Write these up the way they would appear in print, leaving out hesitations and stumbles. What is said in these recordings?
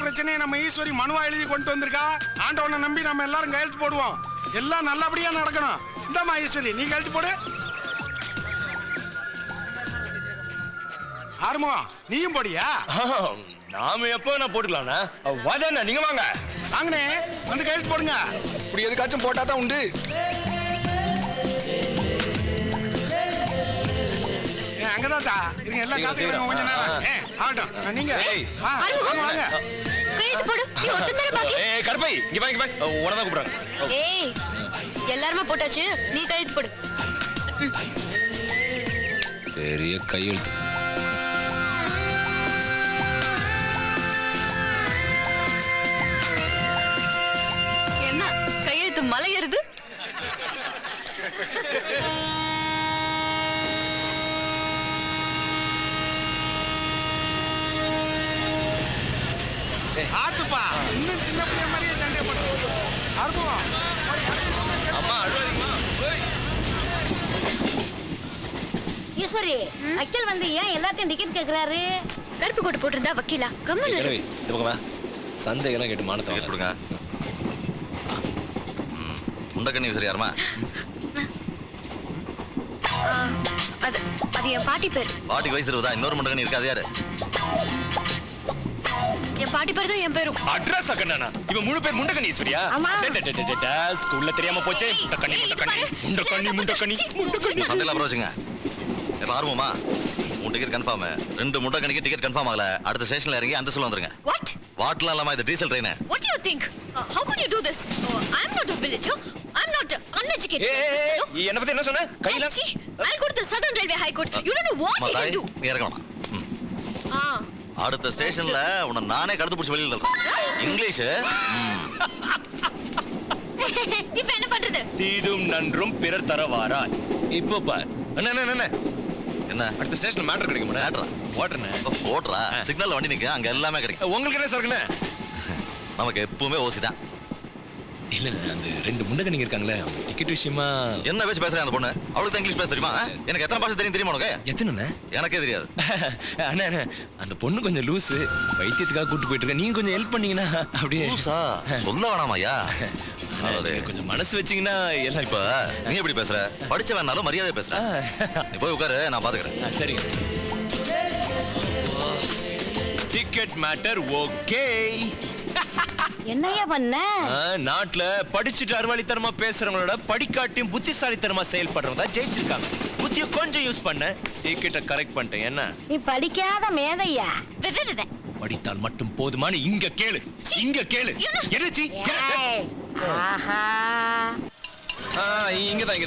பிரச்சனையை நம்ம ஈஸ்வரி மனுவா எழுதி கொண்டு வந்திருக்கா. ஆண்டவனை நம்பி நம்ம எல்லாரும் கையெழுத்து போடுவோம். எல்லாம் நல்லபடியா நடக்கணும். இந்தாம்மா ஈஸ்வரி, நீ கையெழுத்து போடு. ஆறுமுகம், நீயும் போடியா? நாம எப்போ நான் போட்டுக்கலாம்ண்ணா. வாதாண்ணா, நீங்க வாங்க. வாங்கண்ணே, வந்து கையெழுத்து போடுங்க. இப்படி எதுக்காச்சும் போட்டா தான் உண்டு. அங்கதான் இருங்க, எல்லாம் காத்துக்கிறேன் கொஞ்ச நேரம். ஆகட்டும், நீங்க வாங்க. கையெழுத்து போடு. நீ ஒருத்தன் பாக்கி. ஏய் கருப்பை, இங்க வா இங்க வா. உடனே கூப்பிடுறாங்க. ஏய், எல்லாரும் போட்டாச்சு, நீ கையெழுத்து போடு. பெரிய கையெழுத்து. என்ன கையெழுத்து மலையறது? ஆத்துப்பா, இன்னும் சின்ன பிள்ளை மாதிரியே சண்டை போட்டு அற்புதம். அம்மா அழுவாதீங்கம்மா. ஈஸ்வரி, வக்கீல் வந்து ஏன் எல்லாத்தையும் டிக்கெட் கேக்குறாரு? கருப்பு கோட்டு போட்டிருந்தா வக்கீலா? கம்மன் இரு. இந்த பக்கமா சந்தேகம் கேட்டு மானத்தை கொடுங்க. முண்டக்கண்ணி சரி யாருமா? அது என் பாட்டி பேர். பாட்டிக்கு வயசு இருபதா? இன்னொரு முண்டக்கண்ணி இருக்கு, அது யாரு? என் பாட்டி பேர் தான் என் பேரும். அட்ரஸ் அக்கண்ணா. இவன் முழு பேர் முண்டக்கண்ணி ஈஸ்வரியா? ஸ்கூல்ல தெரியாம போச்சே. முண்டக்கண்ணி முண்டக்கண்ணி முண்டக்கண்ணி முண்டக்கண்ணி முண்டக்கண்ணி. சண்டையில அப்புறம் எப்ப ஆர்வமா? உன் டிக்கெட் கன்ஃபார்ம். 2 முண்டக்கண்ணிக்கு டிக்கெட் கன்ஃபார்ம் ஆகல. அடுத்த ஸ்டேஷன்ல இறங்கி அந்த சொல்ல வந்துருங்க. What? வாட்லாம் இல்லாம இது diesel train. What do you think? How could you do this? I'm not a villager. I'm not uneducated. என்ன பத்தி என்ன சொன்ன? கையில I'll go to the Southern Railway High Court. You don't know what they can do. நீ இறங்கணும். அடுத்த ஸ்டேஷன்ல உன்னை நானே கடத்து பிடிச்சி வெளியில இருக்கேன். இங்கிலீஷ். இப்ப என்ன பண்றது? தீதும் நன்றும் பிறர் தரவாரா. இப்போ பார். என்ன என்ன அடுத்த ஸ்டேஷன்ல மேட்டர் கிடைக்குமா? மேட்டரா? வாட்டர்னே. ஓட்றா. சிக்னல்ல வண்டி நிக்க, அங்க எல்லாமே கிடைக்கும். உங்களுக்கு என்ன சரக்குண்ணே? நமக்கு எப்பவுமே ஓசி தான். இல்ல அந்த 2 முண்டக்கண்ணிங்க இருக்காங்களே, அவங்க டிக்கெட் விஷயமா. என்ன பேச்சு பேசுறேன் அந்த பொண்ணு? அவளுக்கு தான் இங்கிலீஷ் பேச தெரியுமா? எனக்கு எத்தனை பாஷை தெரியுமா உனக்கு? எத்தனை? எனக்கே தெரியாது. அண்ணா அந்த பொண்ணு கொஞ்சம் லூசு. வைத்தியத்துக்காக கூட்டு போயிட்டு இருக்க. நீங்க கொஞ்சம் ஹெல்ப் பண்ணீங்கன்னா அப்படியே. லூசா? சொல்ல வேணாமையா? கொஞ்சம் மனசு வச்சீங்கன்னா எல்லாம். இப்ப நீ எப்படி பேசுற? படிச்ச வேணாலும் மரியாதை பேசுற. நீ போய் உட்காரு, நான் பாத்துக்கிறேன். சரிங்க. Ticket matter okay. என்னையா பண்ண? நாட்டுல படிச்சுட்டு அறிவாளித்தனமா பேசுறவங்களோட படிக்காட்டியும் புத்திசாலித்தனமா செயல்படுறவங்க தான் ஜெயிச்சிருக்காங்க. புத்திய கொஞ்சம் யூஸ் பண்ண டிக்கெட்டை கரெக்ட் பண்ணிட்டேன். என்ன நீ படிக்காத மேதையா? படித்தால் மட்டும் போதுமானு இங்க கேளு. இங்க கேளு. என்னச்சி? ஆஹா, இங்கதான்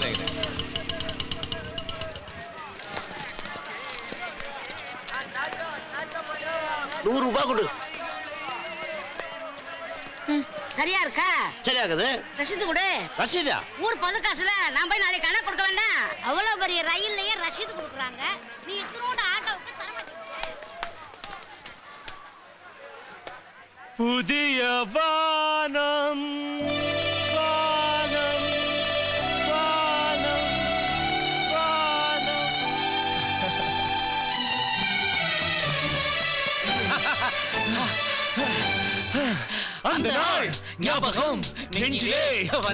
100 ரூபாய் கொடு. சரியா இருக்கா? சரியாகுது. ரசீது கொடு. ரசீதா? ஊர் பொது காசுல நான் போய் நாளைக்கு கணக்கு கொடுக்க வேண்டாம். அவ்வளவு பெரிய ரயில்லயே ரசீது கொடுக்குறாங்க. நீ இத்தனோட ஆட்டோவுக்கு தர மாட்டேங்க. புதிய வானம் வானம் வானம் வானம். அந்த நாள் ஞாபகம் நெஞ்சிலே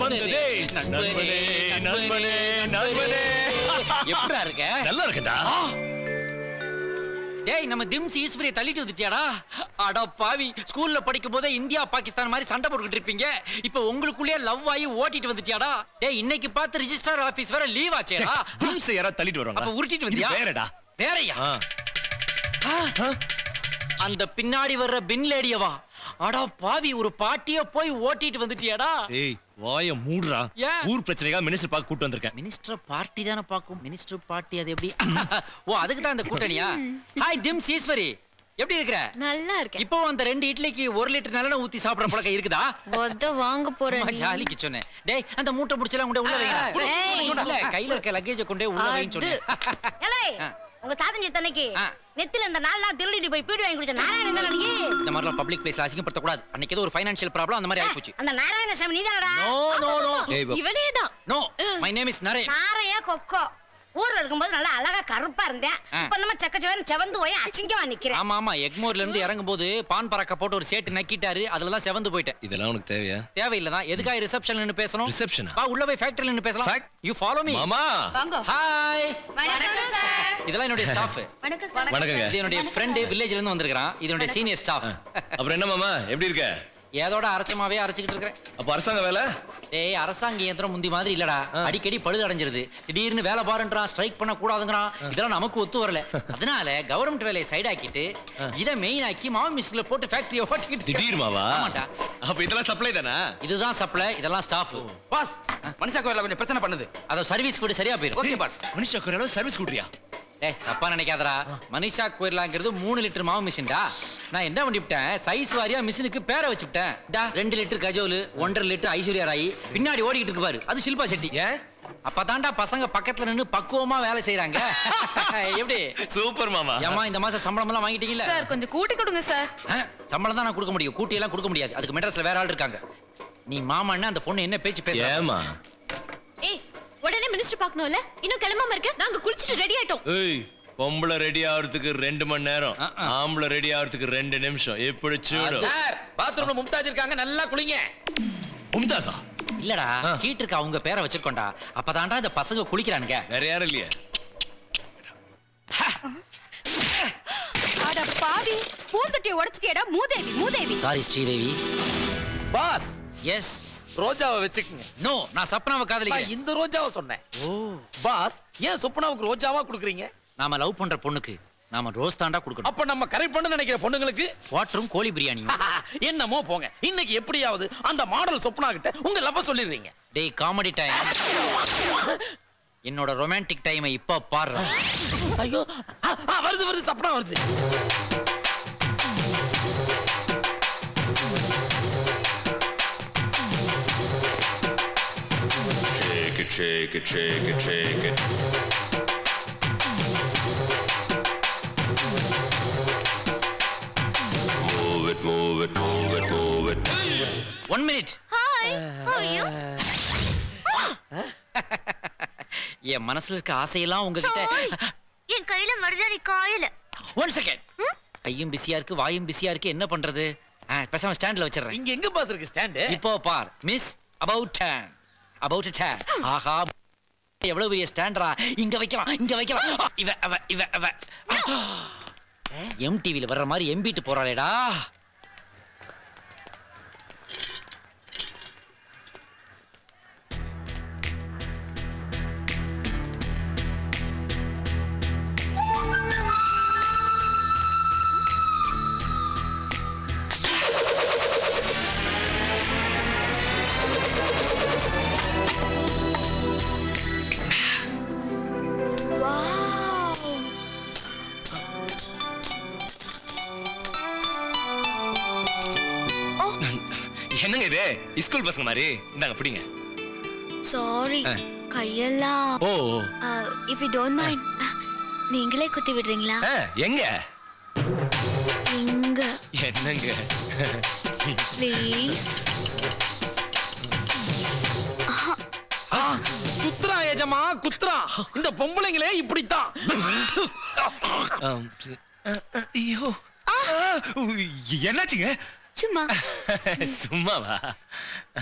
வந்ததே. நண்பனே நண்பனே நண்பனே. எப்படா இருக்க? நல்லா இருக்கடா. டேய், நம்ம திம்ஸ் ஈஸ்வரியை தள்ளிட்டு வந்துட்டியாடா? அட பாவி, ஸ்கூல்ல படிக்கும் போதே இந்தியா பாகிஸ்தான் மாதிரி சண்டை போட்டுக்கிட்டு இருப்பீங்க. இப்போ உங்களுக்குள்ளே லவ் ஆகி ஓட்டிட்டு வந்துட்டியாடா? டேய், இன்னைக்கு பார்த்து ரிஜிஸ்டர் ஆபீஸ் வேற லீவ் ஆச்சேடா. திம்ஸ் யாரா தள்ளிட்டு வருவாங்க. அப்ப உருட்டிட்டு வந்தியா? வேறடா. வேறயா? அந்த பின்னாடி வர்ற பின் லேடியவா? அட பாவி, ஒரு பாட்டிய போய் ஓட்டிட்டு வந்துட்டியாடா? ஏய், வாய மூடுறா. ஊர் பிரச்சனைக்காக மினிஸ்டர் பார்க்க கூட்டி வந்திருக்கேன். மினிஸ்டர் பார்ட்டி தானே பாக்கும். மினிஸ்டர் பார்ட்டி அது எப்படி? ஓ, அதுக்கு தான் இந்த கூட்டணியா? ஹாய் திம்ஸ் ஈஸ்வரி, எப்படி இருக்கற? நல்லா இருக்கேன். இப்போ அந்த 2 இட்லிக்கு 1 லிட்டர் நல்லெண்ணெய் ஊத்தி சாப்பிடுற பழக்கம் இருக்குதா? ஒத்த வாங்க போறேன். ஜாலிக்கு சொன்னேன். டேய், அந்த மூட்டை புடிச்சலாம் கொண்டு உள்ள வைங்க. கையில இருக்க லக்கேஜ் கொண்டு உள்ள வைன்னு சொன்னேன். ஏலே, உங்க தாத்தஞ்சி தன்னைக்கு நெத்தில இந்த 4 நாள் திருடிட்டு போய் பீடி வாங்கி குடிச்ச நாராயணன் தானே நீ? இந்த மாதிரி பப்ளிக் பிளேஸ்ல அசிங்கப்படுத்த கூடாது. அன்னைக்கு ஏதோ ஒரு ஃபைனான்ஷியல் ப்ராப்ளம் அந்த மாதிரி ஆயி போச்சு. அந்த நாராயணசாமி நீதானடா? நோ நோ நோ, இவனே தான். No, my name is Nare. நாரையா கொக்கோ. ஊர்ல இருக்கும்போது நல்லா அழகா கருப்பா இருந்தேன். இப்ப நம்ம சக்கச்சவன் செவந்து போய் அசிங்கமா நிக்கிறேன். ஆமா எக்மோர்ல இருந்து இறங்கும்போது பான் பறக்க போட்டு ஒரு சேட்டு நக்கிட்டாரு. அதுல தான் செவந்து போயிட்டேன். இதெல்லாம் உனக்கு தேவையா? தேவையில்லதான். எதுக்காக ரிசப்ஷன்ல நின்னு பேசணும்? ரிசப்ஷனா? வா உள்ள போய் ஃபேக்டரில நின்னு பேசலாம். You follow me. மாமா வாங்க. ஹாய். வணக்கம் சார். இதெல்லாம் என்னோட ஸ்டாஃப். வணக்கம் சார். வணக்கங்க. இது என்னோட ஃப்ரெண்ட் வில்லேஜ்ல இருந்து வந்திருக்கான். இது என்னோட சீனியர் ஸ்டாஃப். அப்புறம் என்ன மாமா எப்படி இருக்க? ஏதோட அரைச்சமாவே அரைச்சிட்டு இருக்கேன். அப்ப அரசாங்க வேலை? ஏய் அரசாங்க இயந்திரம் முந்தி மாதிரி இல்லடா. அடிக்கடி பழுது அடைஞ்சிருது. திடீர்னு வேலை பாருன்றான், ஸ்ட்ரைக் பண்ண கூடாதுங்கறான். இதெல்லாம் நமக்கு ஒத்து வரல. அதனால கவர்மெண்ட் வேலையை சைடு ஆக்கிட்டு இத மெயின் ஆக்கி மாவு மிஷின்ல போட்டு ஃபேக்டரியை ஓட்டிக்கிட்டு திடீர் மாவா? ஆமாடா. அப்ப இதெல்லாம் சப்ளை தானா? இதுதான் சப்ளை, இதெல்லாம் ஸ்டாஃப். பாஸ் மனுஷா கோயில்ல கொஞ்சம் பிரச்சனை பண்ணுது. அத சர்வீஸ் கூட சரியா போயிடும். Okay boss. மனுஷா கோயில சர்வீஸ் கூட்றியா? ஏய் தப்பா நினைக்காதடா. மனிஷா கோயிலாங்கிறது 3 லிட்டர் மாவு மிஷின்டா. நான் என்ன பண்ணிவிட்டேன், சைஸ் வாரியா மிஷினுக்கு பேரை வச்சுட்டேன். 2 லிட்டர் கஜோல், 1.5 லிட்டர் ஐஸ்வர்யா ராய், பின்னாடி ஓடிக்கிட்டு இருக்கு பாரு, அது ஷில்பா செட்டி. ஏன்? அப்பதான்டா பசங்க பக்கத்துல நின்னு பக்குவமா வேலை செய்யறாங்க. எப்படி? சூப்பர் மாமா. ஏமா இந்த மாசம் சம்பளம் எல்லாம் வாங்கிட்டீங்கல்ல? சார் கொஞ்சம் கூட்டி கொடுங்க சார். சம்பளம் தான் நான் கொடுக்க முடியும், கூட்டி எல்லாம் கொடுக்க முடியாது. அதுக்கு மெட்ராஸ்ல வேற ஆள் இருக்காங்க. நீ மாமான்னா அந்த பொண்ணு என்ன பேச்சு பேசுறா? ஏமா? ஏய் உடனே மினிஸ்டர் பார்க்கணும்ல? இன்னும் கிளம்பாம இருக்க? நாங்க குளிச்சிட்டு ரெடி ஆயிட்டோம். ஏய் பொம்பளை ரெடி ஆகிறதுக்கு 2 மணி நேரம், ஆம்பளை ரெடி ஆகிறதுக்கு 2 நிமிஷம். எப்படி சூடு? சார் பாத்ரூம்ல மும்தாஜ் இருக்காங்க, நல்லா குளிங்க. மும்தாஸா? இல்லடா கீட்டருக்கு அவங்க பேரை வச்சிருக்கோண்டா. அப்பதான்டா இந்த பசங்க குளிக்கிறானுங்க. வேற யாரும் இல்லையா? அட பாவி, பூந்தட்டியை உடைச்சிட்டியடா மூதேவி மூதேவி. சாரி ஸ்ரீதேவி. Boss yes. ரோஜாவை வச்சுக்கங்க. நோ, நான் சப்னாவை நான் காதலிக்கிறேன். இந்த ரோஜாவை சொன்னேன். ஓ பாஸ், ஏன் சொப்பனாவுக்கு ரோஜாவா கொடுக்குறீங்க? நாம லவ் பண்ற பொண்ணுக்கு நாம ரோஸ் தாண்டா கொடுக்கணும். அப்ப நம்ம கரெக்ட் பண்ண நினைக்கிற பொண்ணுங்களுக்கு வாட்டரும் கோழி பிரியாணியும். என்னமோ போங்க. இன்னைக்கு எப்படியாவது அந்த மாடல் சொப்பனா கிட்ட உங்க லவ் சொல்லிடுறீங்க. டேய் காமெடி டைம். என்னோட ரொமான்டிக் டைமை இப்ப பாரு. ஐயோ வருது சப்னா வருது. Shake it, shake it, shake it. Move it, move it, move it, move it. 1 minute. Hi, how are you? என் மனசுல இருக்க ஆசையெல்லாம் உங்ககிட்ட. என் கையில மருதாணி காயல. 1 second. கையும் பிஸியா இருக்கு, வாயும் பிஸியா இருக்கு, என்ன பண்றது? பேசாம ஸ்டாண்ட்ல வச்சிடுறேன். இங்க எங்க பாஸ் இருக்கு ஸ்டாண்ட்? இப்போ பார் மிஸ் about 10. About 10. ஆஹா எவ்வளவு பெரிய ஸ்டாண்டரா. இங்க வைக்கலாம், இங்க வைக்கலாம். இவ MTVல வர்ற மாதிரி எம்பிட்டு போறாளேடா. என்னங்க இது? ஸ்கூல் பசங்க மாதிரி. இந்தாங்க பிடிங்க. சாரி, கையெல்லாம். ஓ if you don't mind, நீங்களே குத்தி விடுறீங்களா? எங்க? இங்க. என்னங்க? ப்ளீஸ். குத்ரா ஏஜமா குத்ரா. இந்த பொம்பளைங்களே இப்படித்தான். ஐயோ என்னாச்சுங்க? சும்மா. சும்மாவா?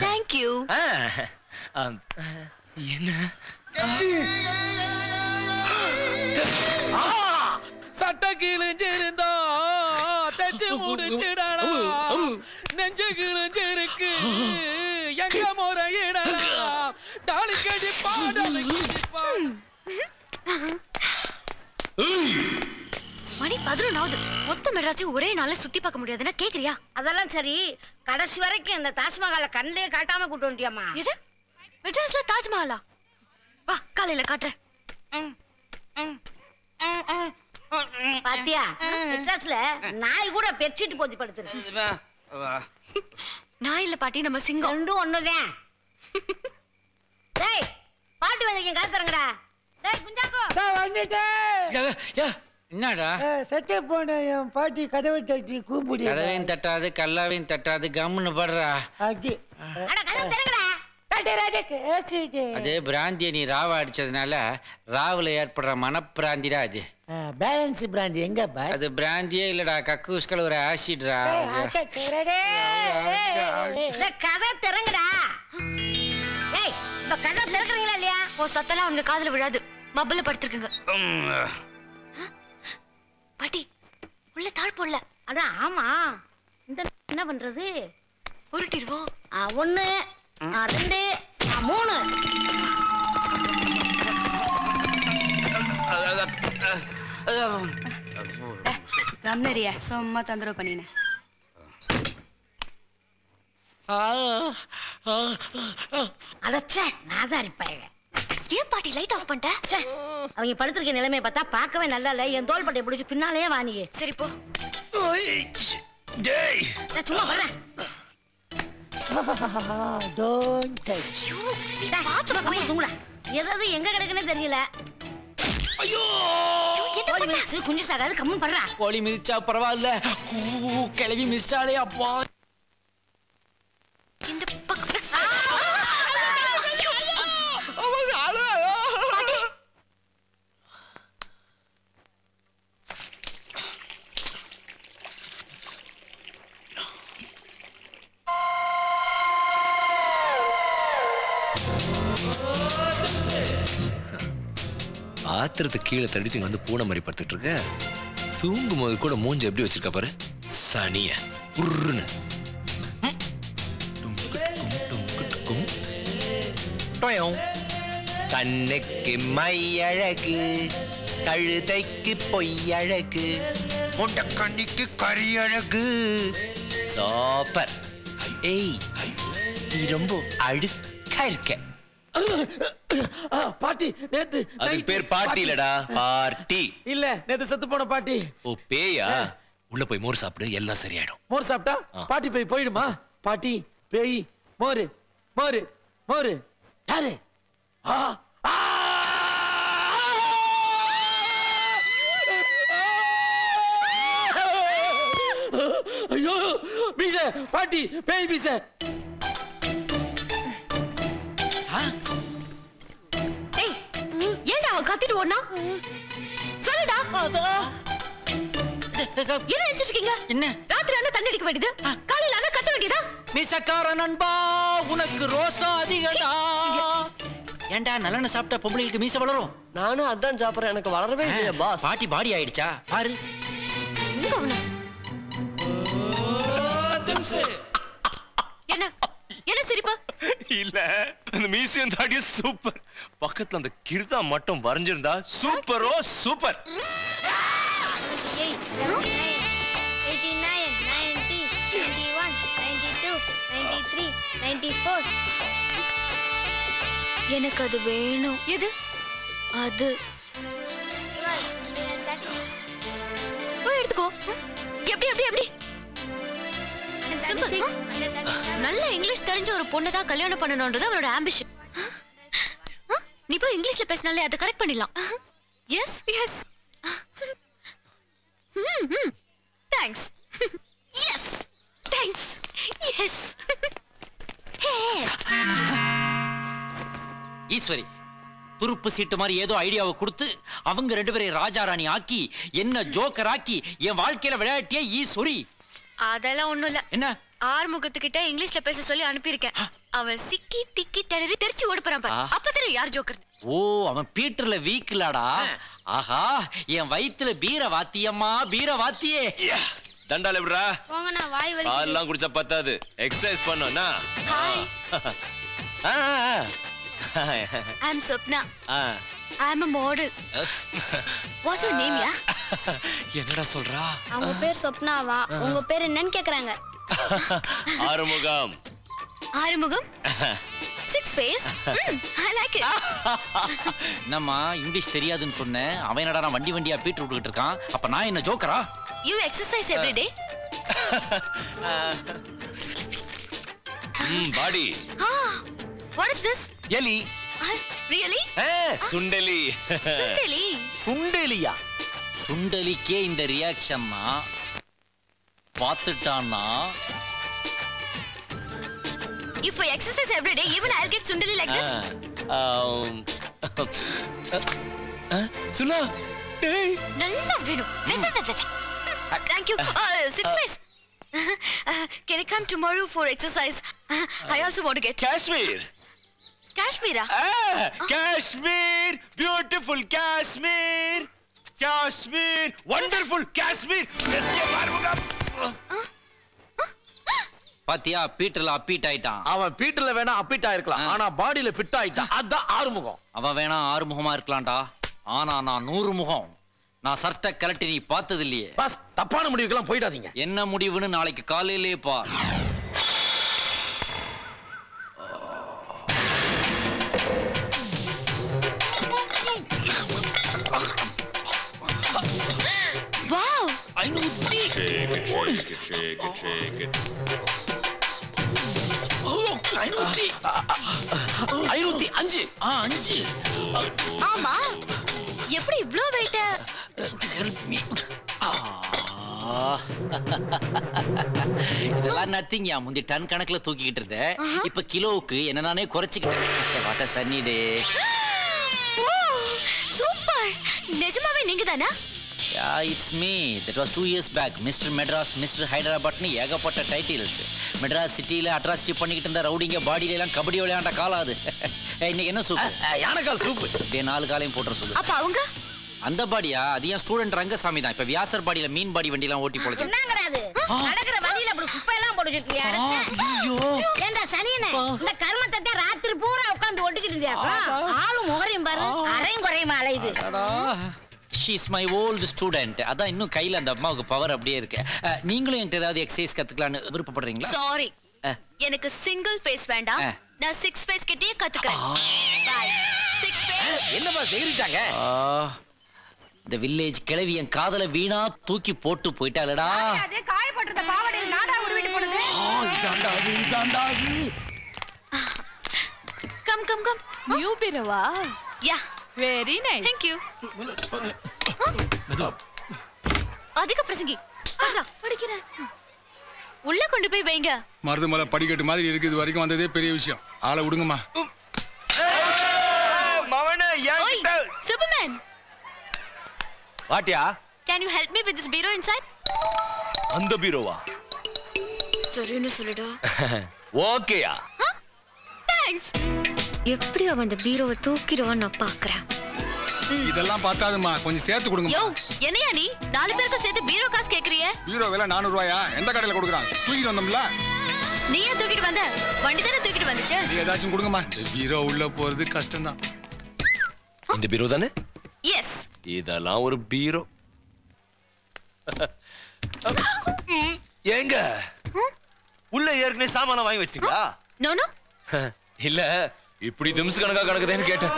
Thank you. என்ன? சட்ட கிழிஞ்சிருந்தா தச்சு முடிச்சிடடா. நெஞ்சு கிழிஞ்சிருக்கு எங்க முறையிடடா. டாலி கடி பாடல் மணி 11 ஆகுது. மொத்த மெட்ராஸையும் ஒரே நாள்ல சுத்தி பார்க்க முடியாதுன்னா கேக்குறியா? அதெல்லாம் சரி, கடைசி வரைக்கும் இந்த தாஜ்மஹாலை கண்ணிலே காட்டாம கூட்டு வந்துட்டியாமா? எது? மெட்ராஸ்ல தாஜ்மஹாலா? வா காலையில காட்டுறேன். பாத்தியா, மெட்ராஸ்ல நாய் கூட பெட்ஷீட் போத்தி படுத்துருக்கு. நான் இல்ல பாட்டி, நம்ம சிங்கம். ரெண்டும் ஒண்ணுதான். டேய் பாட்டு வந்திருக்கேன், காத்துறங்கடா. டேய் குஞ்சாப்போ வந்துட்டேன். என்னடா? செத்து போன என் பாட்டி கதவை தட்டி கூப்பிடு. கதவையும் தட்டாது, கல்லாவையும் தட்டாது, கம்முன்னு படுறா. அது அட கதவு திறங்கடா. மாட்டேராஜா கேக்குது. அது பிராந்தியை நீ ராவா அடிச்சதுனால ராவுல ஏற்படுற மனப்பிராந்திடா அது. பேலன்ஸ் பிராந்தி எங்க பாஸ்? அது பிராந்தியே இல்லடா, கக்கூஸ்கள் ஒரு ஆசிட்ரா. கதை திறங்கடா. ஏய் இப்ப கதை திறக்கறீங்களா இல்லையா? ஓ சத்தெல்லாம் உங்க காதுல விழாது. மப்பல படுத்துருக்குங்க. பாட்டி உள்ள தாழ் போடல. அதான் ஆமா. இந்த என்ன பண்றது? உருட்டிடுவோம். 1 2 3. ரம்னரியா சும்மா தொந்தரவு பண்ணினேன். அடச்சே நாதாரி பையன். ஏன் பாட்டி லைட் ஆஃப் பண்ணிட்ட? அவங்க படுத்திருக்க நிலைமையை பார்த்தா பார்க்கவே நல்லா இல்ல. என் தோல் பட்டையை பிடிச்சி பின்னாலே வாணியே. சரி போ. சும்மா வரேன். Don't touch. தூங்குடா. எதாவது எங்க கிடக்குன்னு தெரியல. ஐயோ கோழி மிதிச்சு குஞ்சு சாகாது கம்மன் பண்றா. கோழி மிதிச்சா பரவாயில்ல, கிளவி மிதிச்சாலே அப்பா. இந்த பக்கம் ஆத்திரத்துக்கு கீழே தடித்து வந்து பூனை மாதிரி படுத்துட்டு இருக்க. தூங்கும் போது கூட மூஞ்சி எப்படி வச்சிருக்க பாரு. சனிய உருன்னு. கண்ணுக்கு மை அழகு, கழுதைக்கு பொய் அழகு, முண்ட கண்ணிக்கு கறி அழகு. சூப்பர். ஏய் நீ ரொம்ப அழுக்கா இருக்க. பாட்டி நேத்து அதுக்கு பேர் பாட்டி இல்லடா, பார்ட்டி இல்ல. நேத்து செத்து போன பாட்டி. ஓ பேயா? உள்ள போய் மோர் சாப்பிடு, எல்லாம் சரியாயிடும். மோர் சாப்பிட்டா பாட்டி பேய் போயிடுமா? பாட்டி பேய் மோரு மோரு மோரு யாரு? ஐயோ பீச பாட்டி பேய் பீச. ஏன்டா அவன் கத்திட்டு ஓடுனா? சொல்லுடா. என்ன நினைச்சிட்டு இருக்கீங்க? என்ன ராத்திரி ஆனா தண்ணி அடிக்க வேண்டியது, காலையில ஆனா கத்த வேண்டியதா? மீசக்கார நண்பா உனக்கு ரோசம் அதிகடா. ஏன்டா நல்லெண்ணெய் சாப்பிட்டா பொம்பளைக்கு மீச வளரும்? நானும் அதான் சாப்பிடுறேன், எனக்கு வளரவே இல்லையா பாஸ். பாட்டி பாடி ஆயிடுச்சா பாரு. என்ன என்ன சிரிப்பு? இல்ல அந்த மியூசியம் தாடி சூப்பர். பக்கத்துல அந்த கிருதா மட்டும் வரைஞ்சிருந்தா சூப்பரோ சூப்பர். 89 90 91 92 93 94. எனக்கு அது வேணும். எது அது? போய் எடுத்துக்கோ. எப்படி எப்படி எப்படி? சிம்பிள். நல்ல இங்கிலீஷ் தெரிஞ்ச ஒரு பொண்ணை தான் கல்யாணம் பண்ணணும்ன்றது அவரோட ஆம்பிஷன். நீ போய் இங்கிலீஷ்ல பேசினாலே அதை கரெக்ட் பண்ணிடலாம். Yes yes. Thanks. Yes thanks. Yes. Eswari துருப்பு சீட்டு மாதிரி ஏதோ ஐடியாவை கொடுத்து அவங்க 2 பேரையும் ராஜா ராணி ஆக்கி என்ன ஜோக்கர் ஆக்கி என் வாழ்க்கையில விளையாட்டிய ஈஸ்வரி. அதெல்லாம் ஒண்ணும் இல்ல. என்ன? ஆறுமுகத்துக்கிட்ட இங்கிலீஷ்ல பேச சொல்லி அனுப்பியிருக்கேன். அவன் சிக்கி திக்கி திணறி தெரிச்சு ஓட போறான் பாரு. அப்ப தெரியும் யார் ஜோக்கர். ஓ அவன் பீட்டர்ல வீக்லாடா. ஆஹா என் வயித்துல பீர வாத்தியம்மா பீர வாத்தியே. தண்டால விடுறா. போங்க நான் வாய் வலி. பால்லாம் குடிச்சா பத்தாது, எக்ஸர்சைஸ் பண்ணனும்னா. I'm Swapna. I'm a model. What's your name, yeah? என்னடா சொல்றா? அவங்க பேர் சொப்னாவா? உங்க பேர் என்னன்னு கேக்குறாங்க. Arumugam. Arumugam? Six face? I like it. என்னம்மா இங்கிலீஷ் தெரியாதுன்னு சொன்னேன். அவன் என்னடா வண்டி வண்டியா பீட்டர் விட்டுக்கிட்டு இருக்கான். அப்ப நான் என்ன ஜோக்கரா? You exercise every day? Body. What is this? எலி. Really? சுண்டலி. சுண்டலி. சுண்டலியா? சுண்டலிக்கே இந்த ரியாக்ஷன்னா பார்த்துட்டான்னா If I exercise every day, even I'll get sundali like this. சுலா டேய் நல்லா வேணும். Thank you. 6 ways. Can I come tomorrow for exercise? I also want to get Kashmir. Kashmira. Kashmir, beautiful Kashmir. Kashmir, wonderful Kashmir. SK பாருங்க. பாத்தியா பீட்டர்ல அப்பீட் ஆயிட்டான். அவன் பீட்டர்ல வேணா அப்பீட் ஆயிருக்கலாம், ஆனா பாடியில ஃபிட் ஆயிட்டான். அதான் ஆறுமுகம். அவன் வேணா ஆறுமுகமா இருக்கலாம்டா, ஆனா நான் 100 முகம். நான் சர்ட்ட கலட்டி நீ பார்த்தது இல்லையே. பாஸ், தப்பான முடிவுக்கெல்லாம் போயிடாதீங்க. என்ன முடிவுன்னு நாளைக்கு காலையிலே பார். Wow. I know shake it, shake it, shake it, shake it. 505. 5. ஆமா. எப்படி இவ்ளோ வெயிட்? Help me. இதெல்லாம் நத்திங். முந்தி டன் கணக்குல தூக்கிக்கிட்டு இருந்தேன், இப்ப கிலோவுக்கு என்ன நானே குறைச்சிக்கிட்டேன். What a sunny day. Super. நிஜமாவே நீங்க தானா? Yeah, it's me. That was 2 years back. Mr. Madras, Mr. Hyderabad னு ஏகப்பட்ட டைட்டில்ஸ். மெட்ராஸ் சிட்டில அட்ராசிட்டி பண்ணிக்கிட்டு இருந்த ரவுடிங்க பாடியில எல்லாம் கபடி விளையாண்ட காலம் அது. இன்னைக்கு என்ன சூப்? யானைக்கால் சூப். அப்படியே 4 காலையும் போட்டுற சொல்லு. அப்ப அவங்க அந்த பாடியா? அது ஏன் ஸ்டூடெண்ட் ரங்கசாமி தான். இப்ப வியாசர் பாடியில மீன் பாடி வண்டி எல்லாம் ஓட்டி போடுச்சு. என்னங்கறாது? நடக்கிற வழியில அப்படி குப்பை எல்லாம் போட்டு வச்சிருக்கியா? ஐயோ. ஏண்டா சனியனே, இந்த கர்மத்தை ராத்திரி பூரா உட்கார்ந்து ஒட்டிக்கிட்டு இருந்தியாக்கா? ஆளு முகரையும் பாரு, அரையும் குறையுமா அலையுது. She is my old student. அதான் இன்னும் கையில அந்த அம்மாவுக்கு பவர் அப்படியே இருக்கு. நீங்களும் என்கிட்ட ஏதாவது எக்ஸசைஸ் கத்துக்கலாம்னு விருப்பப்படுறீங்களா? சாரி, எனக்கு சிங்கிள் ஃபேஸ் வேண்டாம். நான் 6 ஃபேஸ் கிட்டே கத்துக்கிறேன். பை. 6 ஃபேஸ். என்னமா செய்றிட்டாங்க? இந்த வில்லேஜ் கிழவி என் காதல வீணா தூக்கி போட்டு போயிட்டாளடா. அதே காயப்பட்டத பாவடையில நாடா உருவிட்டு போனது. இதாண்டா இது. கம். நியூ பிறவா? Yeah. Very nice. Thank you. அதிக பிரசங்கி. படிக்கிறேன். உள்ள கொண்டு போய் வைங்க. மருதுமலை படிக்கட்டு மாதிரி இருக்கு. இது வரைக்கும் வந்ததே பெரிய விஷயம். ஆளை விடுங்கம்மா. மவனே ஓய், Superman. வாட்டியா? Can you help me with this bureau inside? அந்த பீரோவா? சரின்னு சொல்லுடா. ஓகேயா? Thanks. எப்படி அவன் அந்த பீரோவை தூக்கிடுவான்னு நான் பாக்குறேன். இதெல்லாம் பார்த்தாதுமா, கொஞ்சம் சேர்த்து கொடுங்க. யோ, என்னையா நீ 4 பேருக்கு சேர்த்து பீரோ காசு கேக்குறியே? பீரோ விலை 400 ரூபாயா? எந்த கடையில கொடுக்குறாங்க? தூக்கிட்டு வந்தோம்ல. நீ ஏன் தூக்கிட்டு வந்த? வண்டி தானே தூக்கிட்டு வந்துச்சு. நீ ஏதாச்சும் கொடுங்கம்மா. இந்த பீரோ உள்ள போறது கஷ்டம் தான். இந்த பீரோ தானே? எஸ். இதெல்லாம் ஒரு பீரோ. ஏங்க உள்ள ஏற்கனவே சாமான வாங்கி வச்சிட்டீங்களா? நோ. இல்ல, இப்படி திம்ஸ் கணக்கா கிடக்குதுன்னு கேட்டேன்.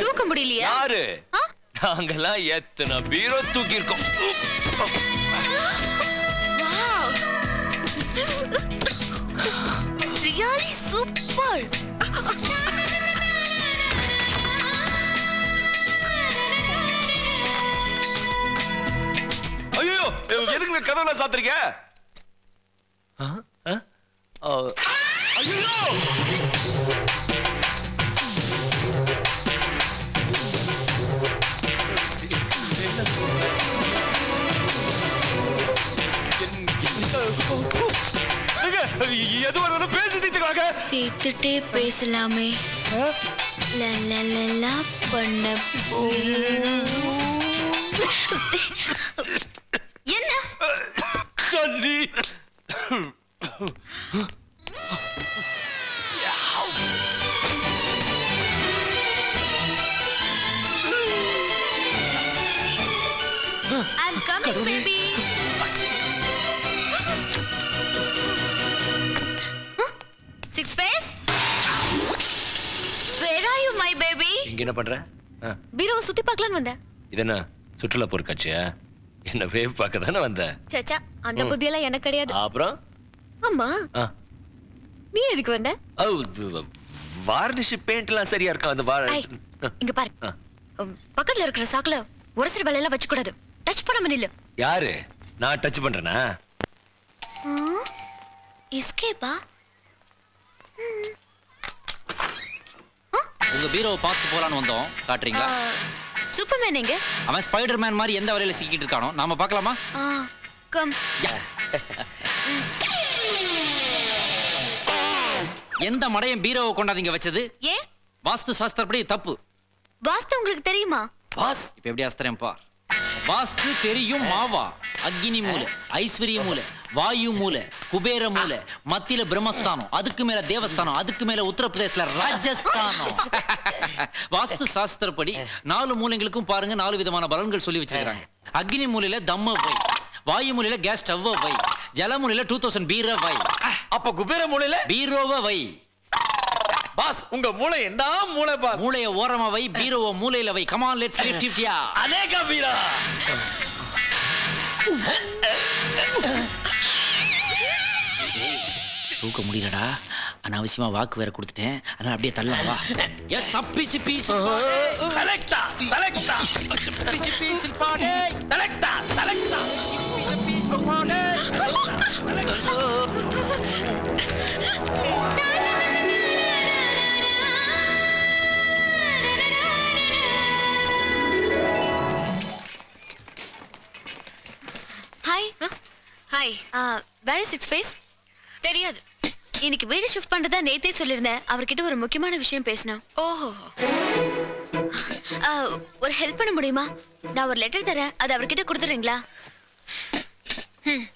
தூக்க முடியலையா? யாரு? நாங்கெல்லாம் எத்தனை பீரோ தூக்கி இருக்கோம். Really super. ஐயோ, எதுக்கு கதவுல சாத்துறீங்க? ஐயோ! எது வந்தாலும் பேசி தீர்த்துக்கலாங்க. தீர்த்துட்டே பேசலாமே. லலலலா பண்ண என்ன? சொல்லி I'm coming, baby. Six face? Where are you, my baby? இங்க என்ன பண்ற? பீரோவை சுத்தி பார்க்கலான்னு வந்தேன். இது என்ன சுற்றுலா பொருட்காட்சியா? என்ன வேவ் பார்க்க தானே வந்த? சச்சா, அந்த புத்தியெல்லாம் எனக்கு கிடையாது. அப்புறம்? அம்மா, நீ எதுக்கு வந்த? வார்னிஷ் பெயிண்ட்லாம் சரியா இருக்கா? அந்த இங்க பாரு, பக்கத்துல இருக்கிற சாக்குல உரசல் வேலையெல்லாம் வச்சு கூடாது. டச் பண்ணாம நில்லு. யாரு? நான் டச் பண்றேனா? எஸ்கேப்பா? உங்க பீரோவை பார்த்து போலான்னு வந்தோம். காட்டுறீங்களா? சூப்பர்மேன் எங்க? அவன் ஸ்பைடர்மேன் மாதிரி எந்த வரையில சிக்கிட்டு இருக்கானோ நாம பார்க்கலாமா? கம். எந்த மடையன் பீரோவை கொண்டாதீங்க வச்சது? ஏன்? வாஸ்து சாஸ்திரப்படி தப்பு. வாஸ்து உங்களுக்கு தெரியுமா? பாஸ் இப்ப எப்படி அஸ்தரேன் பார். வாஸ்து தெரியும் மாவா. அக்னி மூலை, ஐஸ்வர்ய மூலை, வாயு மூலை, குபேர மூலை, மத்தியில பிரம்மஸ்தானம், அதுக்கு மேல தேவஸ்தானம், அதுக்கு மேல உத்தரப்பிரதேசல ராஜஸ்தானம். வாஸ்து சாஸ்திரப்படி 4 மூலைகளுக்கும் பாருங்க 4 விதமான பலன்கள் சொல்லி வச்சிருக்காங்க. அக்னி மூலையில தம்ம வை, வாயு மூலையில கேஸ் ஸ்டவ் வை, ஜல மூலையில 2000 பீர வை. அப்ப குபேர மூலையில பீரோவ வை. பாஸ் உங்க மூளை என்ன மூளை பாஸ்? மூளைய ஓரமா வை, பீரோவ மூலையில வை. Come on let's lift it yeah. அலேகா பீரா. தூக்க முடியலடா. அனாவசியமா வாக்கு வேற கொடுத்துட்டேன். அதனால அப்படியே தள்ளலாம் வா. எஸ் அப்பி சிப்பி தலக்டா தலக்டா சிப்பி சிப்பி பாடே தலக்டா தலக்டா சிப்பி சிப்பி பாடே. Hi. Hi. Where is 6 space? தெரியாது. இன்னைக்கு வீடு ஷிஃப்ட் பண்றதா நேத்தே சொல்லிருந்தேன். அவர்கிட்ட ஒரு முக்கியமான விஷயம் பேசணும். ஓஹோ. ஒரு ஹெல்ப் பண்ண முடியுமா? நான் ஒரு லெட்டர் தரேன், அது அவர்கிட்ட கொடுத்துறீங்களா?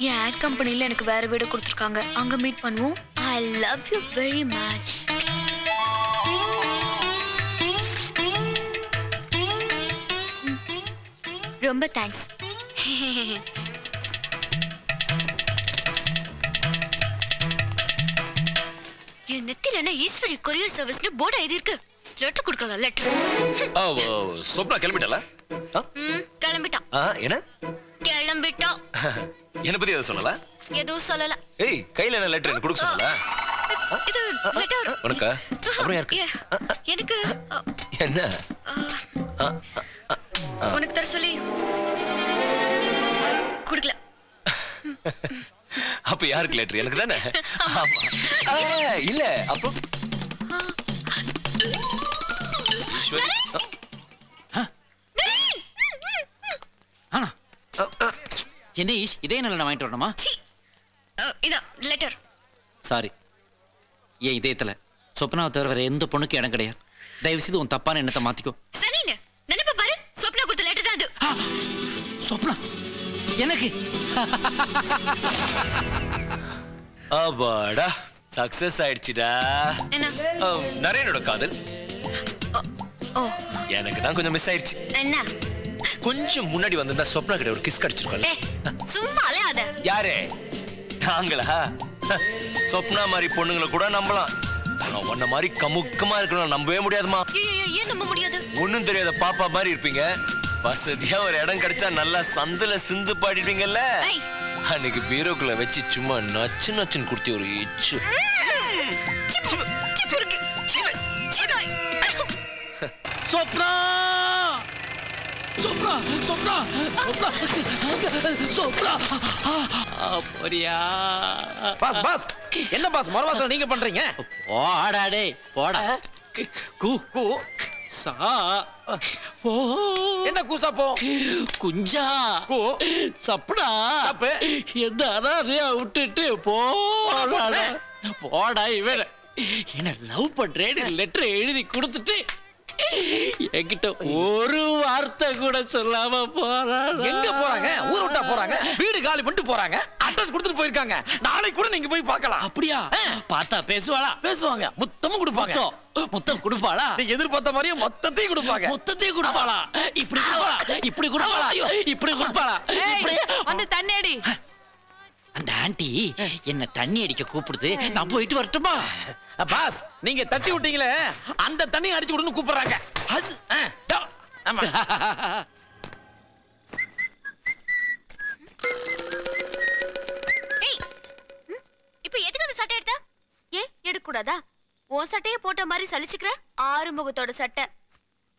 என் ஆட் கம்பெனில எனக்கு வேற வீடு கொடுத்துருக்காங்க. அங்க மீட் பண்ணுவோம். I love you very much. ரொம்ப தேங்க்ஸ். என் நெத்தில என்ன ஈஸ்வரி கொரியர் சர்வீஸ்னு போர்டு எழுதி இருக்கு. லெட்டர் கொடுக்கலாம். லெட்டர். சொப்னா கிளம்பிட்டல? கிளம்பிட்டான். என்ன கிளம்பிட்டா? என்ன பத்தி எதுவும் சொல்லல? எதுவும் சொல்லல. ஏய் கையில என்ன லெட்டர் எனக்கு கொடுக்க சொல்லல? இது லெட்டர். உனக்கு அப்புறம் யாருக்கு? எனக்கு. என்ன? உனக்கு தர சொல்லி கொடுக்கல. அப்ப யாருக்கு லெட்டர்? எனக்கு தானே. இல்ல அப்போ என்ன ஈஷ் இதே நல்ல நான் வாங்கிட்டு வரணுமா? இதா லெட்டர். சாரி. ஏன் இதயத்துல சொப்னாவை தவிர வேற எந்த பொண்ணுக்கு இடம் கிடையாது. தயவு செய்து உன் தப்பான எண்ணத்தை மாத்திக்கோ. சரிங்க. நினைப்ப பாரு. சொப்னா கொடுத்த லெட்டர் தான் அது. சொப்னா எனக்கு. அப்பாடா சக்சஸ் ஆயிடுச்சுடா. என்ன? நரேனோட காதல் ஓ எனக்கு தான் கொஞ்சம் மிஸ் ஆயிடுச்சு. என்ன? கொஞ்சம் முன்னாடி வந்திருந்தா சொப்னா கிட்ட ஒரு கிஸ் கிடைச்சிருக்கோம்ல. சும்மா அலையாத. யாரே? நாங்களா? சொப்னா மாதிரி பொண்ணுங்களை கூட நம்பலாம். உன்ன மாதிரி கமுக்கமா இருக்கணும் நம்பவே முடியாதுமா. ஏன் நம்ப முடியாது? ஒண்ணும் தெரியாத பாப்பா மாதிரி இருப்பீங்க. வசதியா ஒரு இடம் கிடைச்சா நல்லா சந்துல சிந்து பாடிடுவீங்கல்ல. அன்னைக்கு பீரோக்குள்ள வச்சு சும்மா நச்சு நச்சுன்னு குடுத்தி ஒரு இச்சு. சொப்னா சொப்னா சொப்னா சொப்னா சொப்னா. அப்படியா? பாஸ் பாஸ் என்ன பாஸ் மறுவாசல நீங்க பண்றீங்க? போடா டேய் போடா. கூ கூ சா ஓ என்ன கூசா போ குஞ்சா கூ சப்டா சப்பு என்ன அனாதையா விட்டுட்டு போடா போடா. இவன் என்ன லவ் பண்றேன்னு லெட்டர் எழுதி கொடுத்துட்டு என்கிட்ட ஒரு வார்த்தை கூட சொல்லாம போறாங்க. எங்க போறாங்க? ஊர் விட்டா போறாங்க. வீடு காலி பண்ணிட்டு போறாங்க. அட்ரஸ் கொடுத்துட்டு போயிருக்காங்க. நாளைக்கு கூட நீங்க போய் பார்க்கலாம். அப்படியா? பார்த்தா பேசுவாளா? பேசுவாங்க. முத்தமும் கொடுப்பாங்க. முத்தம் கொடுப்பாளா? நீங்க எதிர்பார்த்த மாதிரியே மொத்தத்தையும் கொடுப்பாங்க. மொத்தத்தையும் கொடுப்பாளா? இப்படி கொடுப்பாளா? இப்படி கொடுப்பாளா? இப்படி கொடுப்பாளா? வந்து தண்ணி அடி. அந்த ஆண்டி என்ன தண்ணி அடிக்க கூப்பிடுது. நான் போயிட்டு வரட்டுமா? பாஸ் நீங்க தட்டி விட்டீங்களே அந்த தண்ணி அடிச்சு விடுன்னு கூப்பிடுறாங்க. ஆமா. ஏய் இப்போ எதுக்கு அந்த சட்டை எடுத்த? ஏன் எடுக்க கூடாதா? உன் சட்டையை போட்ட மாதிரி சலிச்சுக்கிற. ஆறுமுகத்தோட சட்டை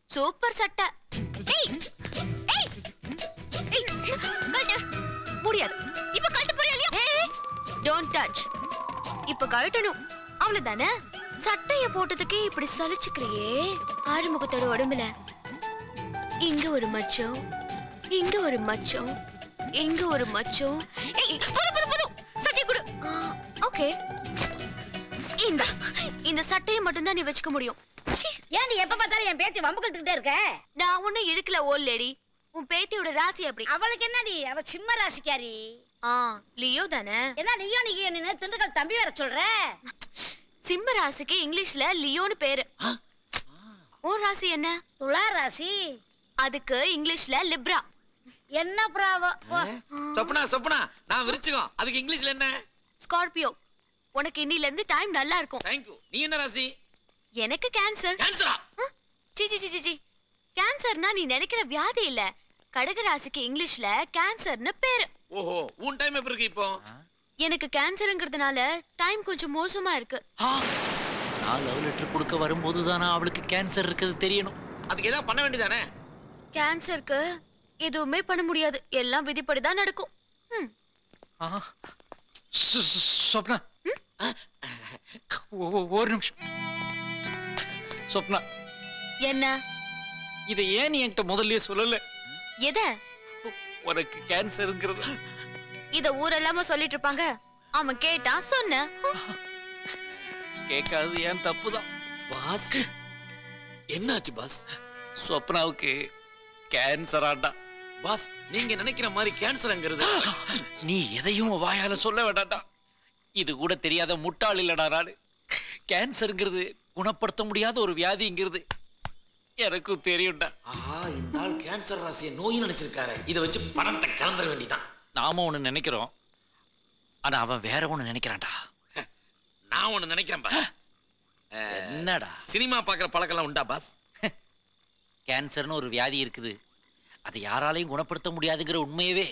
சூப்பர் சட்டை. ஏய் ஏய் ஏய் கழட்டு. முடியாது. இப்ப கழட்ட போறியா இல்லையா? Don't touch. இப்ப கழட்டணும். அவ்வளவுதானே? சட்டைய போட்டதுக்கே இப்படி சலிச்சுக்கிறியே. ஆறுமுகத்தோட உடம்புல இங்க ஒரு மச்சம், இங்க ஒரு மச்சம், இங்க ஒரு மச்சம். சட்டைய கொடு. ஓகே, இந்த சட்டையை மட்டும் தான் நீ வச்சுக்க முடியும். ஏன் நீ எப்ப பார்த்தாலும் என் பேத்தி வம்பு கழுத்துக்கிட்டே இருக்க? நான் ஒன்னும் இழுக்கல ஓல் லேடி. உன் பேத்தியோட ராசி அப்படி. அவளுக்கு என்னடி? அவ சிம்ம ராசிக்காரி. லியோ தானே? என்ன லியோ நீயோ நின்னு திண்டுக்கல் தம்பி வர சொல்ற? சிம்ம ராசிக்கு இங்கிலீஷ்ல லியோன்னு பேரு. உன் ராசி என்ன? துலா ராசி. அதுக்கு இங்கிலீஷ்ல லிப்ரா. என்ன பிராவோ? சொப்னா நான் விருச்சிகம். அதுக்கு இங்கிலீஷ்ல என்ன? ஸ்கார்பியோ. உனக்கு இன்னில இருந்து டைம் நல்லா இருக்கும். Thank you. நீ என்ன ராசி? எனக்கு கேன்சர். கேன்சரா? சி. கேன்சர்னா நீ நினைக்கிற வியாதி இல்ல. கடக ராசிக்கு இங்கிலீஷ்ல கேன்சர்னு பேரு. ஓஹோ, உன் டைம் எப்படி இருக்கு இப்போ? எனக்கு கேன்சர்ங்கிறதுனால டைம் கொஞ்சம் மோசமா இருக்கு. நான் லவ் லெட்டர் கொடுக்க வரும்போது தானா அவளுக்கு கேன்சர் இருக்குது தெரியணும். அதுக்கு ஏதாவது பண்ண வேண்டியதானே? கேன்சருக்கு எதுவுமே பண்ண முடியாது. எல்லாம் விதிப்படி தான் நடக்கும். சொப்னா, ஒரு நிமிஷம். சொப்னா, என்ன? இதை ஏன் நீ என்கிட்ட முதல்லயே சொல்லல? எத? உனக்கு கேன்சர்ங்கிறது. இத ஊரெல்லாம சொல்லிட்டு இருப்பாங்க. அவன் கேட்டான், சொன்ன. கேட்காது ஏன் தப்புதான். பாஸ், என்னாச்சு பாஸ்? சொப்னாவுக்கு கேன்சர் ஆண்டா. பாஸ், நீங்க நினைக்கிற மாதிரி கேன்சர்ங்கிறது நீ எதையும் வாயால சொல்ல வேண்டாம்டா. இது கூட தெரியாத முட்டாள் இல்லடா நானு. கேன்சர்ங்கிறது குணப்படுத்த முடியாத ஒரு வியாதிங்கிறது எனக்கும் தெரியும்டா. இந்த ஆள் கேன்சர் ராசியை நோய் நினைச்சிருக்காரு. இதை வச்சு பணத்தை கலந்துட வேண்டியதான். நாம ஒண்ணு நினைக்கிறோம், ஆனா அவன் வேற ஒண்ணு நினைக்கிறான்டா. நான் ஒண்ணு நினைக்கிறேன் பாஸ். என்னடா? சினிமா பாக்குற பழக்கெல்லாம் உண்டா பாஸ்? கேன்சர்னு ஒரு வியாதி இருக்குது, அதை யாராலையும் குணப்படுத்த முடியாதுங்கிற உண்மையவே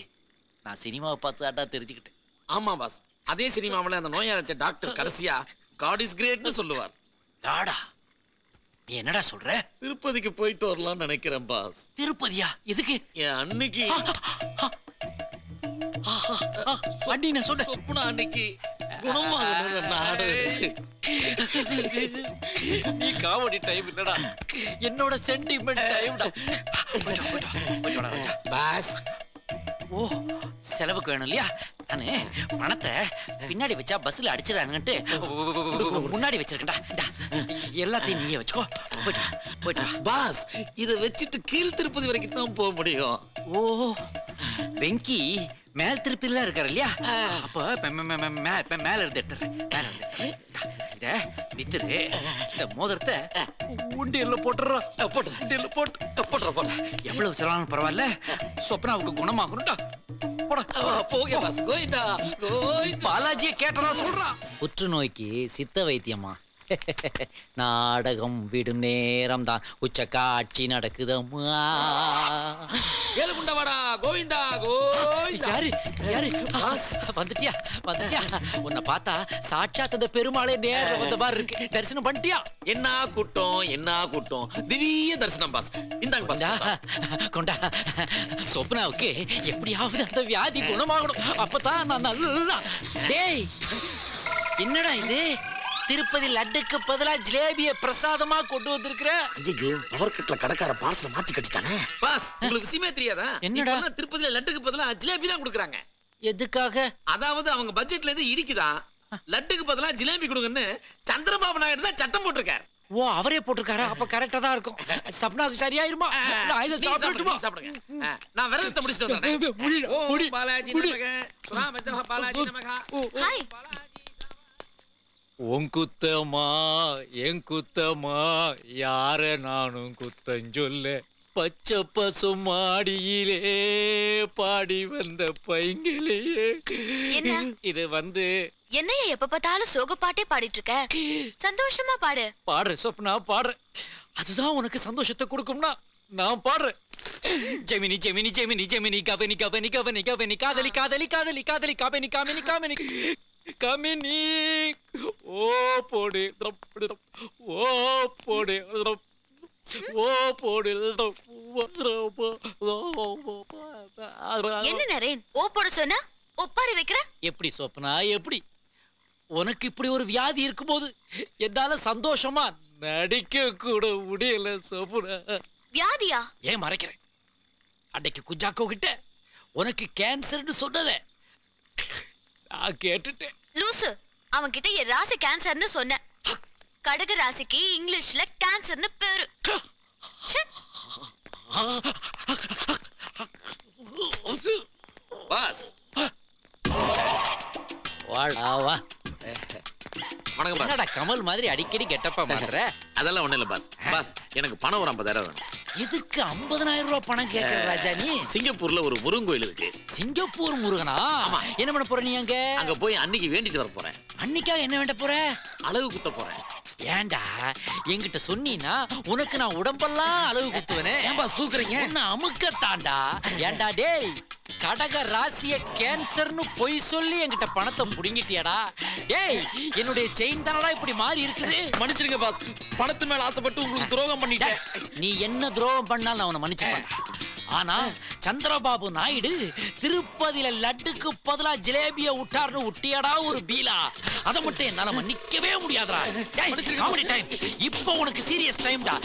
நான் சினிமாவை பார்த்து தாண்டா தெரிஞ்சுக்கிட்டேன். ஆமா பாஸ், அதே சினிமாவில் அந்த நோயாளிட்ட டாக்டர் கடைசியா காட் இஸ் கிரேட்னு சொல்லுவார். டாடா, நீ என்னடா சொல்ற? திருப்பதிக்கு போயிட்டு வரலாம்னு நினைக்கிறேன் பாஸ். திருப்பதியா? எதுக்கு? என் அன்னைக்கு நான் சொல்ற சொப்னா அன்னைக்கு குணமாகணும் நாடு. நீ காமெடி டைம் இல்லடா, என்னோட சென்டிமெண்ட் டைம்டா. பாஸ், ஓ செலவுக்கு வேணும் இல்லையா? நானு பணத்தை பின்னாடி வச்சா பஸ்ல அடிச்சிடானுங்கன்ட்டு முன்னாடி வச்சிருக்கேன்டா. எல்லாத்தையும் நீயே வச்சுக்கோ. போயிட்டு பாஸ், இதை வச்சுட்டு கீழ் திருப்பதி வரைக்கும் தான் போக முடியும். ஓ, வெங்கி மேல் திருப்பிலாம் இருக்காரு இல்லையா? அப்ப மேல இருந்து எடுத்துறேன். மேல இருந்து இத வித்துரு. இந்த மோதிரத்தை உண்டியல்ல போட்டுறா. உண்டியல்ல போட்டுற. எவ்வளவு செலவான பரவாயில்ல, சொப்னாவுக்கு குணமாகணும்டா. போக பாஸ். கோயிந்தா பாலாஜியை கேட்டதா சொல்றான். புற்றுநோய்க்கு சித்த வைத்தியமா? நாடகம் விடும் நேரம் தான், உச்ச காட்சி நடக்குதம்மா. ஏழுகுண்டவாடா கோவிந்தா கோவிந்தா. யாரு வந்துட்டியா? உன்னை பார்த்தா சாட்சாத் அந்த பெருமாளே நேர்ல வந்த மாதிரி இருக்கு. தரிசனம் பண்ணிட்டியா? என்ன கூட்டம், திவ்ய தரிசனம் பாஸ். இந்தாங்க பாஸ். கொண்டா. சொப்னாவுக்கு எப்படியாவது அந்த வியாதி குணமாகணும். அப்பதான் நான் நல்லா. டேய், என்னடா இது? திருப்பதி லட்டுக்கு பதிலா ஜிலேபிய பிரசாதமா கொண்டு வந்திருக்கிற. ஐயோ, பவர் கட்ல கடைக்கார பார்சல் மாத்தி கட்டிட்டானே. பாஸ், உங்களுக்கு விஷயமே தெரியாதா? என்னடா? திருப்பதில லட்டுக்கு பதிலா ஜிலேபி தான் கொடுக்குறாங்க. எதுக்காக? அதாவது அவங்க பட்ஜெட்ல இருந்து இடிக்குதான். லட்டுக்கு பதிலா ஜிலேபி கொடுங்கன்னு சந்திரபாபு நாயுடு தான் சட்டம் போட்டிருக்காரு. ஓ, அவரே போட்டிருக்காரா? அப்ப கரெக்டா தான் இருக்கும். சப்னாக்கு சரியாயிருமா? சாப்பிடுங்க. நான் விரதத்தை முடிச்சிட்டு வந்தேன். ஓம் பாலாஜி நமக, சுராமஜ்ஜஹ பாலாஜி நமக. ஹாய். உன் குத்தமா என் குத்தமா, யார நானும் குத்தஞ்சொல்ல. பச்சை பசு மாடியிலே பாடி வந்த பைங்கிலேயே. இது வந்து என்னைய எப்ப பார்த்தாலும் சோக பாட்டே பாடிட்டு இருக்க? சந்தோஷமா பாடு. பாடுற சொப்னா, பாடுற. அதுதான் உனக்கு சந்தோஷத்தை கொடுக்கும்னா நான் பாடுறேன். ஜெமினி ஜெமினி ஜெமினி ஜெமினி கபனி கபனி கபனி கபனி காதலி காதலி காதலி காதலி கபனி காமினி காமினி கமினி. ஓ போடு ஓ போடு ஓ போடு. என்ன நரேன் ஓ போட சொன்னா ஒப்பாரி வைக்கிற? எப்படி சொப்னா, எப்படி? உனக்கு இப்படி ஒரு வியாதி இருக்கும்போது என்னால சந்தோஷமா நடிக்க கூட முடியல சோபுரா. வியாதியா? ஏன் மறைக்கிறேன்? அன்னைக்கு குஞ்சாக்கோ கிட்ட உனக்கு கேன்சர்னு சொன்னதே நான் கேட்டுட்டேன். லூசு, அவன் கிட்ட என் ராசி கேன்சர்னு சொன்ன. கடக ராசிக்கு இங்கிலீஷ்ல கேன்சர்னு பேரு. பாஸ் வாடா வா. வணக்கம் பாஸ். என்னடா கமல் மாதிரி அடிக்கடி கெட்டப்பா மாறுற? அதெல்லாம் ஒண்ணு இல்ல பாஸ். பாஸ் எனக்கு பணம் ஒரு 50,000 வேணும். எதுக்கு 50,000 ரூபாய் பணம் கேக்குற ராஜா நீ? சிங்கப்பூர்ல ஒரு முருகன் கோயில் இருக்கு. சிங்கப்பூர் முருகனா? என்ன பண்ண போற நீ அங்க? அங்க போய் அன்னைக்கு வேண்டிட்டு வர போறேன். அன்னைக்கா என்ன வேண்ட போற? அழகு குத்த போறேன். ஏண்டா என்கிட்ட சொன்னீனா உனக்கு நான் உடம்பெல்லாம் அழகு குத்துவனே. ஏன் பாஸ் தூக்குறீங்க? என்ன அமுக்கத்தாண்டா. ஏண்டா டேய், கடக ராசிய கேன்சர்னு பொய் சொல்லி என்கிட்ட பணத்தை புடுங்கிட்டியாடா. டேய், என்னுடைய செயின் தானடா இப்படி மாறி இருக்குது. மன்னிச்சிருங்க பாஸ். பணத்து மேல ஆசைப்பட்டு உங்களுக்கு துரோகம் பண்ணிட்டேன். நீ என்ன துரோகம் பண்ணாலும் நான் உன்னை மன்னிச்சுப்பேன். ஆனா சந்திரபாபு நாயுடு திருப்பதியில லட்டுக்கு பதிலா ஜிலேபிய விட்டார்னு விட்டியாடா ஒரு பீலா. அதை மட்டும் என்னால மன்னிக்கவே முடியாதுடா. இப்போ உனக்கு சீரியஸ் டைம்டா.